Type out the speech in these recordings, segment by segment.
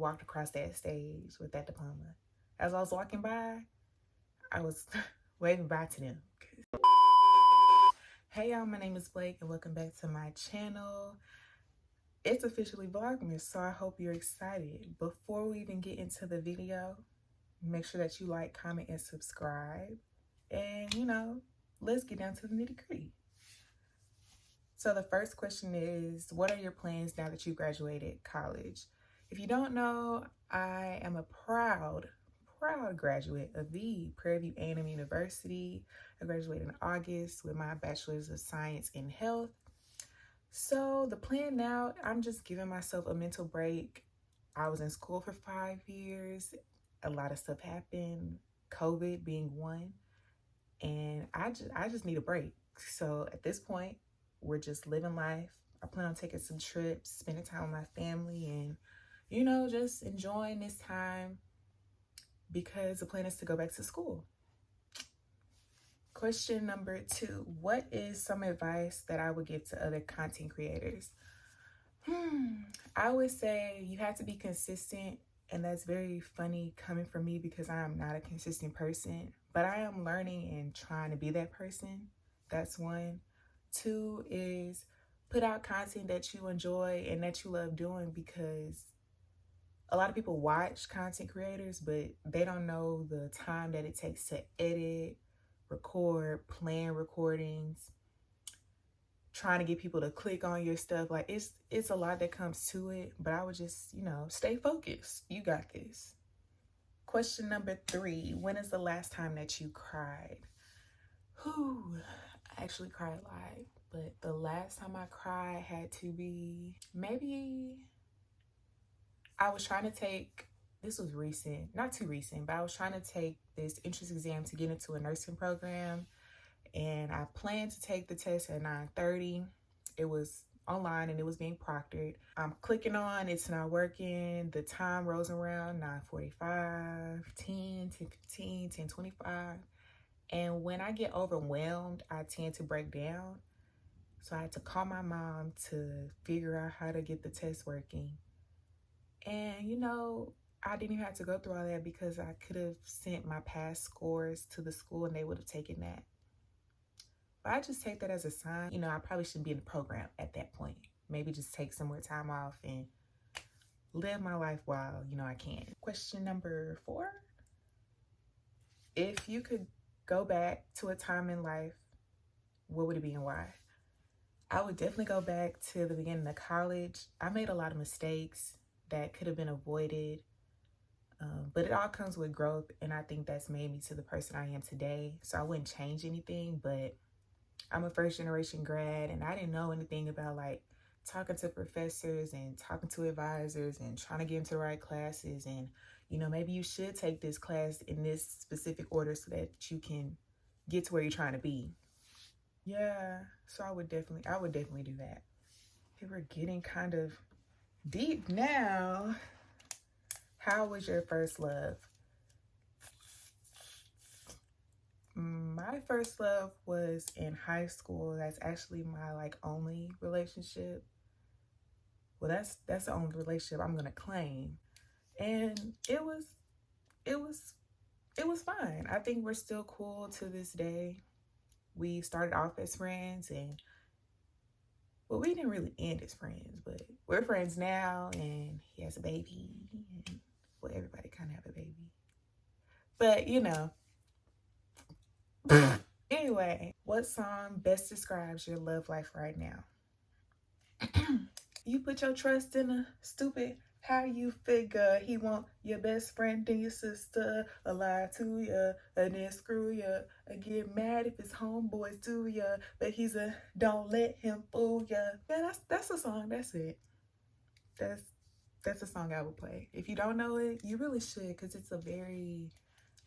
walked across that stage with that diploma. As I was walking by, I was waving bye to them. Hey y'all, my name is Blake and welcome back to my channel. It's officially Vlogmas, so I hope you're excited. Before we even get into the video, make sure that you like, comment, and subscribe. And let's get down to the nitty-gritty. So the first question is, what are your plans now that you graduated college? If you don't know, I am a proud graduate of the Prairie View A&M University. I graduated in August with my Bachelor's of Science in Health. So the plan now, I'm just giving myself a mental break. I was in school for 5 years. A lot of stuff happened, COVID being one, and I just need a break. So at this point, we're just living life. I plan on taking some trips, spending time with my family, and just enjoying this time because the plan is to go back to school. Question number 2, what is some advice that I would give to other content creators? I would say you have to be consistent, and that's very funny coming from me because I am not a consistent person, but I am learning and trying to be that person. That's 1. 2 is put out content that you enjoy and that you love doing, because a lot of people watch content creators, but they don't know the time that it takes to edit, record, plan recordings, trying to get people to click on your stuff. Like it's a lot that comes to it, but I would just, stay focused. You got this. Question number 3, when is the last time that you cried? I actually cried a lot, but the last time I cried had to be maybe I was trying to take, this was recent, not too recent, but I was trying to take this entrance exam to get into a nursing program, and I planned to take the test at 9:30. It was online and it was being proctored. I'm clicking on, it's not working. The time rolls around 9:45, 10, 10:15, 10:25. And when I get overwhelmed, I tend to break down. So I had to call my mom to figure out how to get the test working. And, I didn't even have to go through all that because I could have sent my past scores to the school and they would have taken that. But I just take that as a sign. I probably shouldn't be in the program at that point. Maybe just take some more time off and live my life while, I can. Question number 4. If you could go back to a time in life, what would it be and why? I would definitely go back to the beginning of college. I made a lot of mistakes that could have been avoided, but it all comes with growth, and I think that's made me to the person I am today. So I wouldn't change anything, but I'm a first generation grad, and I didn't know anything about like talking to professors and talking to advisors and trying to get into the right classes. And maybe you should take this class in this specific order so that you can get to where you're trying to be. Yeah, so I would definitely do that. Okay, we're getting kind of deep now. How was your first love? My first love was in high school. That's actually my only relationship. Well, that's the only relationship I'm gonna claim. And it was fine. I think we're still cool to this day. We started off as friends, and we didn't really end as friends, but we're friends now, and he has a baby, and everybody kind of have a baby. But anyway, what song best describes your love life right now? You put your trust in a stupid, how you figure he want your best friend and your sister, a lie to ya, and then screw ya, and get mad if his homeboys do ya, but he's a don't let him fool ya. Yeah, that's a song. That's it. That's a song I would play. If you don't know it, you really should, because it's a very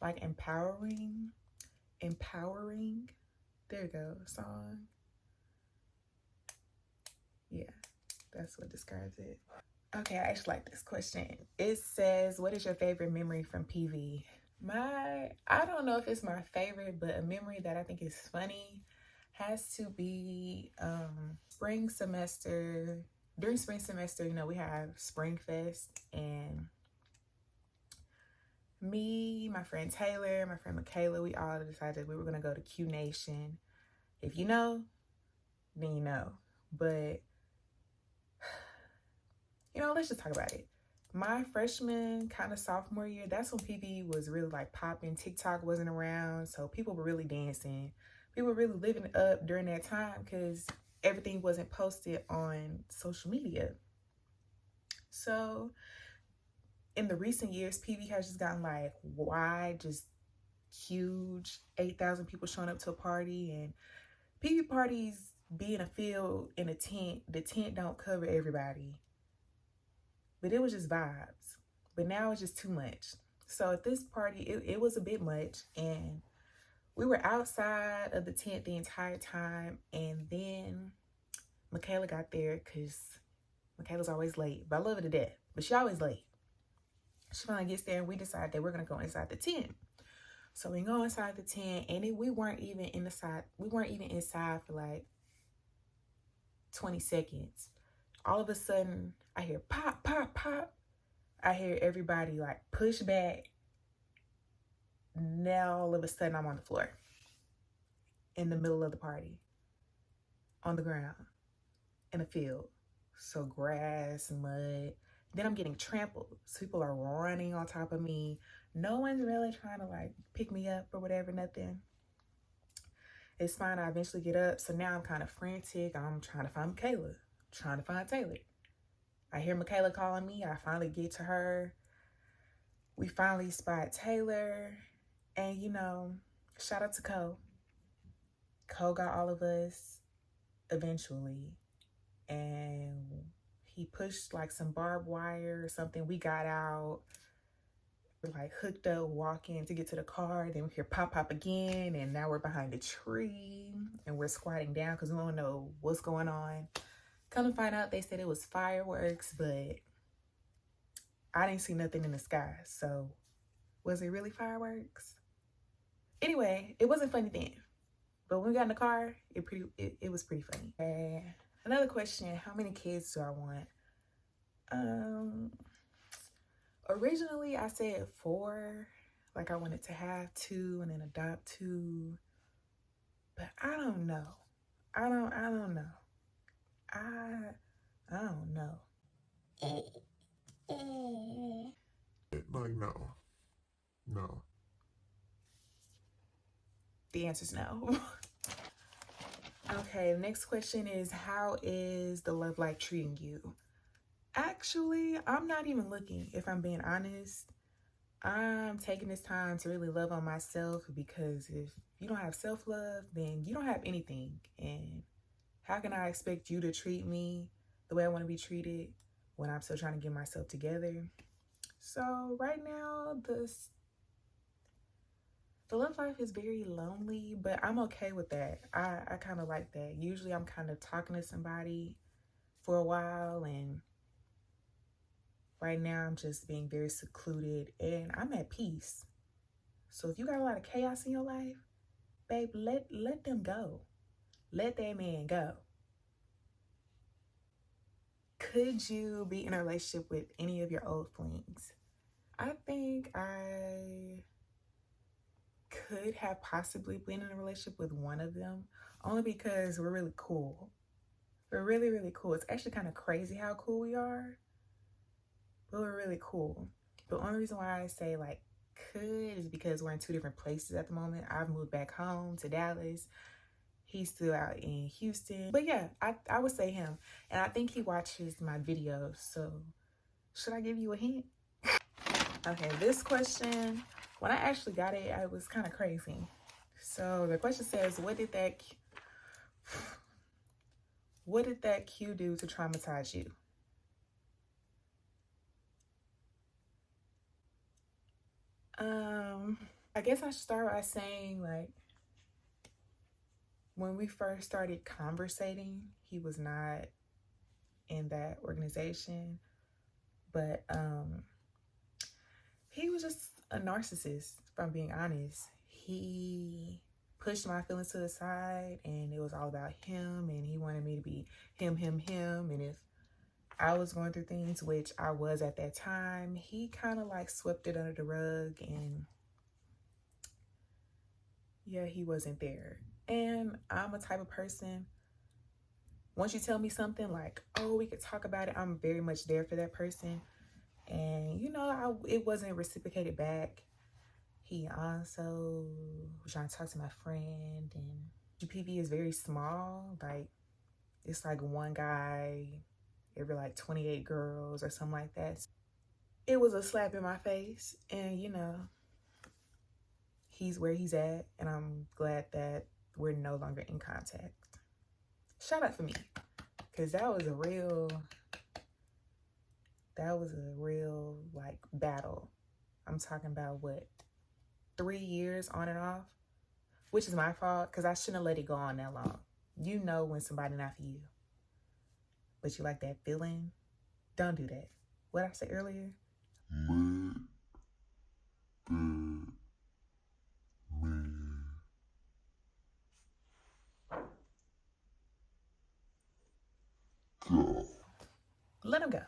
empowering, there you go, song. Yeah, that's what describes it. Okay, I actually like this question. It says, what is your favorite memory from PV? I don't know if it's my favorite, but a memory that I think is funny has to be spring semester. During spring semester, we have Spring Fest, and my friend Taylor, my friend Michaela, we all decided we were going to go to Q Nation. If you know, then you know. But, you know, let's just talk about it. My freshman, kind of sophomore year, that's when PB was really like popping. TikTok wasn't around, so people were really dancing. People were really living it up during that time because everything wasn't posted on social media. So in the recent years, PB has just gotten like wide, just huge, 8,000 people showing up to a party. And PB parties be in a field in a tent. The tent don't cover everybody. But it was just vibes. But now it's just too much. So at this party, it was a bit much. And we were outside of the tent the entire time. And then Michaela got there because Michaela's always late. But I love her to death. But she always late. She finally gets there and we decide that we're going to go inside the tent. So we go inside the tent and we weren't even inside for like 20 seconds. All of a sudden, I hear pop, pop, pop. I hear everybody like push back. Now all of a sudden I'm on the floor in the middle of the party, on the ground, in a field. So grass, mud. Then I'm getting trampled. So people are running on top of me. No one's really trying to like pick me up or whatever, nothing. It's fine, I eventually get up. So now I'm kind of frantic. I'm trying to find Michaela, trying to find Taylor. I hear Michaela calling me. I finally get to her. We finally spot Taylor. And, you know, shout out to Cole. Cole got all of us eventually. And he pushed like some barbed wire or something. We got out. We're like hooked up, walking to get to the car. Then we hear pop, pop again. And now we're behind a tree. And we're squatting down because we don't know what's going on. Come to find out, they said it was fireworks, but I didn't see nothing in the sky. So was it really fireworks? Anyway, it wasn't funny then. But when we got in the car, it was pretty funny. Okay. Another question, how many kids do I want? Originally I said 4. Like I wanted to have 2 and then adopt 2. But I don't know. I don't know. I don't know. Like, no. The answer's no. Okay, next question is, how is the love life treating you? Actually, I'm not even looking, if I'm being honest. I'm taking this time to really love on myself, because if you don't have self-love, then you don't have anything. And how can I expect you to treat me the way I want to be treated when I'm still trying to get myself together? So right now, the love life is very lonely, but I'm okay with that. I kind of like that. Usually I'm kind of talking to somebody for a while, and right now I'm just being very secluded and I'm at peace. So if you got a lot of chaos in your life, babe, let them go. Let that man go. Could you be in a relationship with any of your old flings? I think I could have possibly been in a relationship with one of them, only because we're really cool. We're really, really cool. It's actually kind of crazy how cool we are, but we're really cool. The only reason why I say like could is because we're in 2 different places at the moment. I've moved back home to Dallas. He's still out in Houston. But yeah, I would say him. And I think he watches my videos. So should I give you a hint? Okay, this question, when I actually got it, I was kind of crazy. So the question says, what did that Q do to traumatize you? I guess I should start by saying, like, when we first started conversating, he was not in that organization, but he was just a narcissist, if I'm being honest. He pushed my feelings to the side, and it was all about him, and he wanted me to be him, and if I was going through things, which I was at that time, he kind of like swept it under the rug, and yeah, he wasn't there. And I'm a type of person, once you tell me something like, oh, we could talk about it, I'm very much there for that person. And, you know, it wasn't reciprocated back. He also was trying to talk to my friend, and GPV is very small. Like, it's like one guy every like 28 girls or something like that. It was a slap in my face, and you know, he's where he's at, and I'm glad that we're no longer in contact. Shout out for me, because that was a real like battle. I'm talking about what, 3 years on and off, which is my fault because I shouldn't have let it go on that long. You know when somebody not for you, but you like that feeling. Don't do that. What I said earlier. Let him go.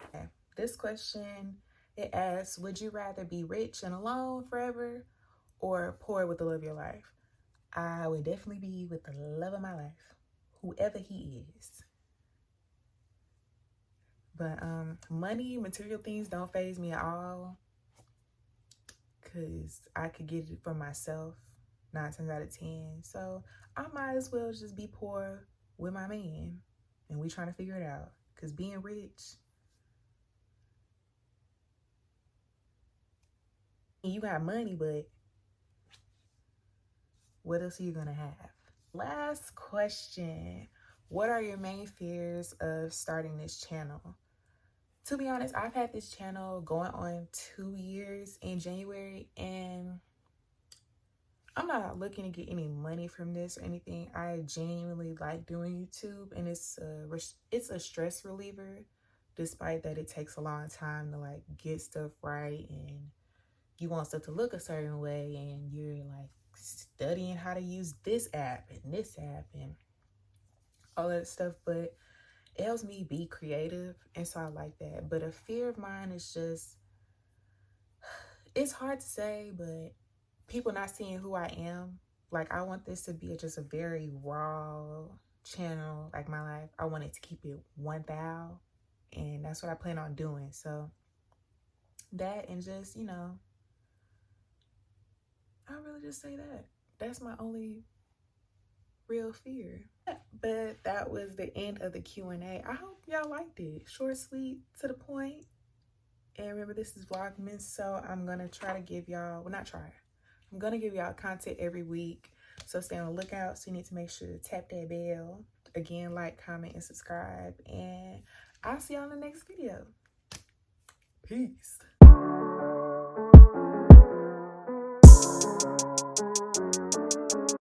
Okay. This question, it asks, would you rather be rich and alone forever or poor with the love of your life? I would definitely be with the love of my life, whoever he is. But money, material things don't faze me at all, because I could get it for myself 9 times out of 10. So I might as well just be poor with my man, and we trying to figure it out. Because being rich, you got money, but what else are you gonna have? Last question. What are your main fears of starting this channel? To be honest, I've had this channel going on 2 years in January, and I'm not looking to get any money from this or anything. I genuinely like doing YouTube, and it's a stress reliever, despite that it takes a long time to like get stuff right, and you want stuff to look a certain way, and you're like studying how to use this app and all that stuff. But it helps me be creative, and so I like that. But a fear of mine is just, it's hard to say, but people not seeing who I am. Like, I want this to be just a very raw channel, like my life. I wanted to keep it 1,000, and that's what I plan on doing. So that, and just, you know, I really just say that. That's my only real fear. But that was the end of the Q&A. I hope y'all liked it. Short, sweet, to the point. And remember, this is Vlogmas, so I'm going to try to give y'all, well, not try. I'm going to give y'all content every week. So stay on the lookout. So you need to make sure to tap that bell. Again, like, comment, and subscribe. And I'll see y'all in the next video. Peace.